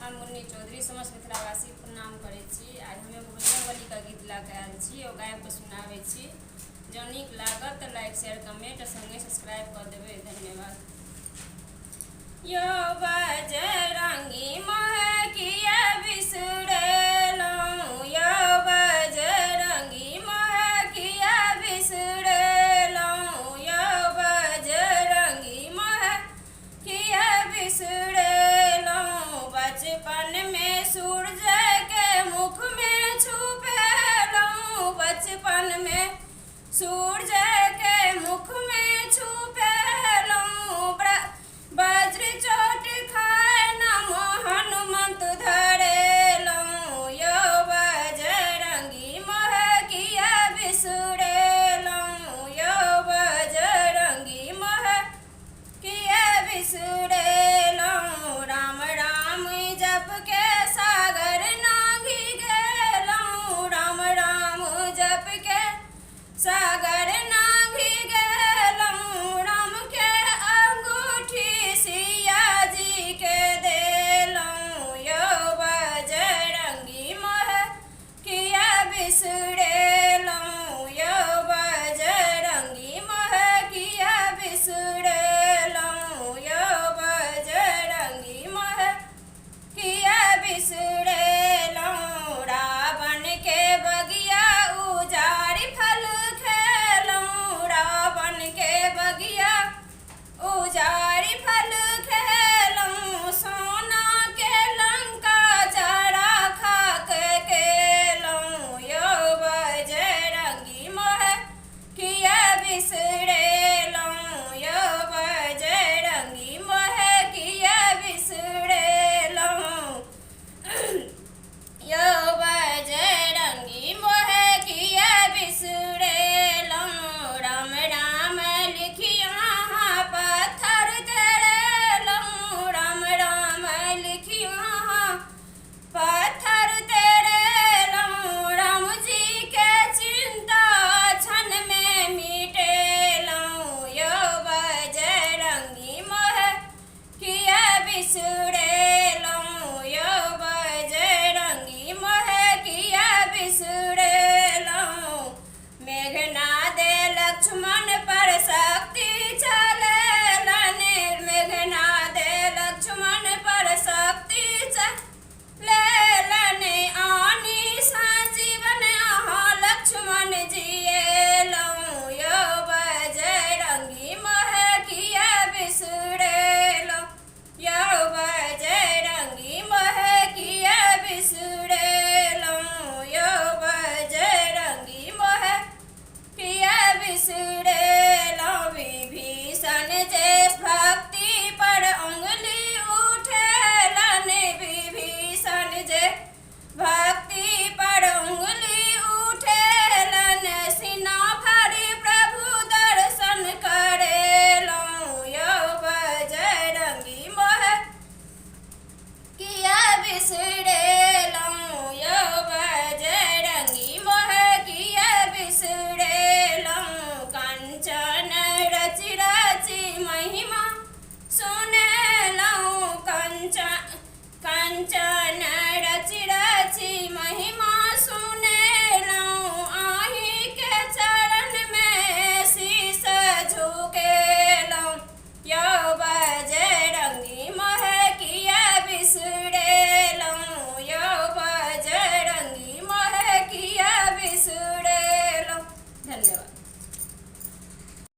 हम मुन्नी चौधरी समस्त मिथिलावासी प्रणाम करै छी। आज हम एगो बजरंगबली का गीत ला के आयल छी और गायब के सुनाबै छी। जँ नीक लागत तऽ लाइक शेयर कमेंट संगे सब्सक्राइब कऽ देबै। धन्यवाद। यो बजरंगी मोहे किया बिसरेलहुँ, यो बजरंगी मोहे किया बिसरेलहुँ, यो बजरंगी मोहे किया बिसरेलहुँ। बचपन में सूरज के मुख में छुपेलहुँ, बचपन में सूरज के मुख में छुपेलहुँ। वज्र चोट खाए नम हनुमंत धरेलहुँ, यो बजरंगी मोहे किया बिसरेलहुँ, यो बजरंगी मोहे किया बिसरेलहुँ। राम राम जप